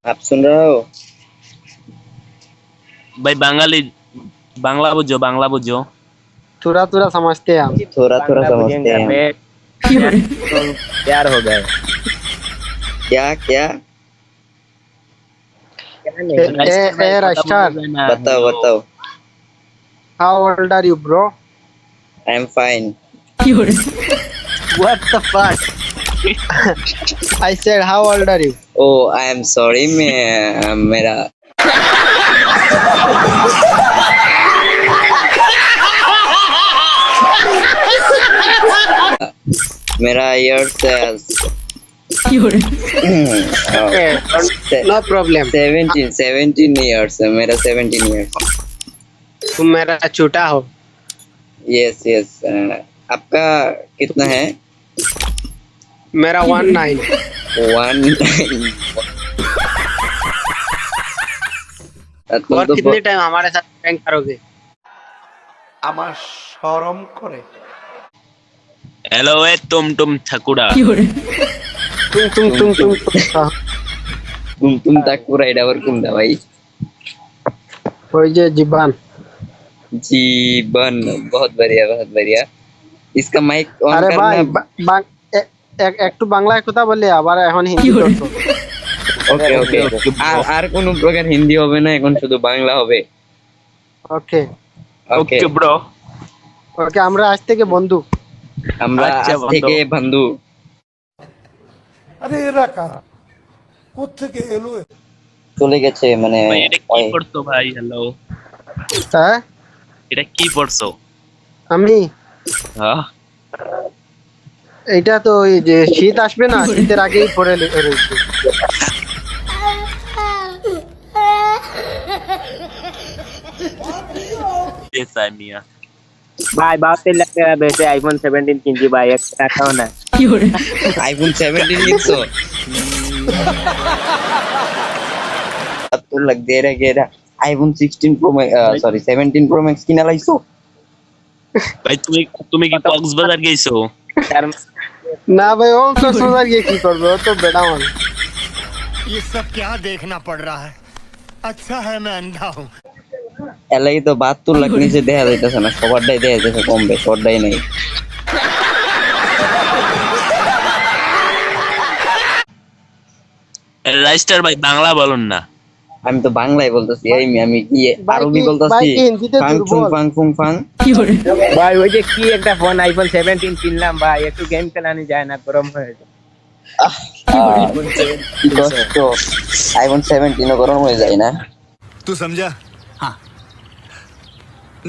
आप सुन रहे हो? भाई बंगाली बांग्ला बुझो थोड़ा थोड़ा समझते हैं हम। थोड़ा थोड़ा बांग्ला समझते बुझेंगे हैं हम। मैं तो तैयार हो गए। क्या क्या? क्या ए, नहीं। ए, রাইস্টার ভাই ए কথা বলবো रास्टर, যায় ना बताओ हेलो बताओ। how old are you, bro? I am fine. What the fuck? I said, how old are you? Oh I am sorry, मैं मेरा मेरा years Okay, no problem. 17 years है मेरा, 17 ईयर्स। तुम मेरा छोटा हो। Yes yes. आपका कितना है? मेरा 19। 1 तुम और तो कितने टाइम हमारे साथ प्रैंक करोगे? আমার শরম করে। हेलो ए तुम ঠাকুরা तुम तक पूरा इडावर कुंडा भाई। ওই যে জীবান। जीवन बहुत बढ़िया बहुत बढ़िया। इसका माइक ऑन আরে ভাই करना। একটু বাংলায় কথা বললে আবার এখন হিন্দি করছো। ওকে ওকে। আর আর কোনো প্রকার হিন্দি হবে না, এখন শুধু বাংলা হবে। ওকে ওকে ওকে ব্রো ওকে, আমরা আজ থেকে বন্ধু। আমরা আচ্ছা, আজ বন্ধু। থেকে বন্ধু। আরে এরা কারা? কোত্থেকে এলো? চলে গেছে মানে ভাই এটা কি পড়ছো ভাই হ্যালো হ্যাঁ এটা কি পড়ছো আমি হ্যাঁ এটা তো ওই যে শীত আসবে না, শীতের আগেই পরে রয়েছে। ऐसा मिया भाई बाप से लग रहा है वैसे आईफोन 17 कीजिए भाई एक टाका होना। আইফোন 17 লিখছো? तो लग दे रहा गेरा iPhone 16 pro max sorry 17 pro max কিনা লাইছো? ভাই তুমি কি কক্সবাজার গেছো यार না ভাই, ও কক্সবাজার গিয়ে কি করবে, ও তো বেটা মানুষ। ये सब क्या देखना पड़ रहा है। अच्छा है मैं अंधा हूँ। এলাই তো 72 লাখ নিচে দেখা যাইতেছে না, সবারটাই দেখা যাইতেছে কম বেশ, ওরটাই নাই। রাইস্টার ভাই বাংলা বলুন না আমি তো বাংলায় বলতেছি, এই আমি কি আরবি ভাই বলতেছি? কি হিন্দিতে ফাং ফুং দুর্বল? ফাং ফুং ফাং। भाई वो जे की एक फोन आईफोन 17 কিনলাম ভাই একটু গেম চালানো যায় না গরম হয়ে যায়। কি কষ্ট, আইফোন 17 ও গরম হয়ে যায় না? तू समझा? हाँ।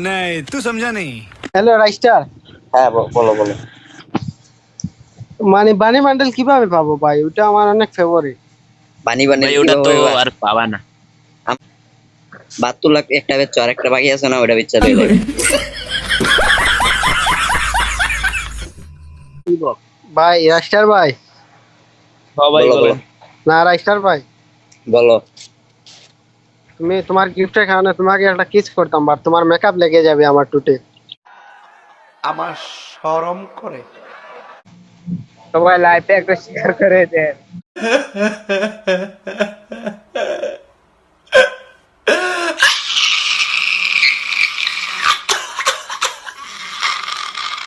नहीं तू समझा नहीं। হ্যালো রাইস্টার, হ্যাঁ বলো বলো। মানে বানি বান্ডেল কিভাবে পাবো ভাই? ওটা আমার অনেক ফেভারিট। বানি বানি ভাই ওটা তো আর পাবা না 72 লাখ একটা বেচছো, আর একটা বাকি আছে না, ওটা বেচা লই যাবে। ভাই রাইস্টার ভাই, সবাই বলো, বলে বলো। না রাইস্টার ভাই, বলো। তুমি তোমার গিফটের কারণে তোমাকে একটা কিস করতাম, বাট তোমার মেকআপ লেগে যাবে আমার টুটে। আমার শরম করে। तो भाई लाइफ पे एक तो शेयर करे थे।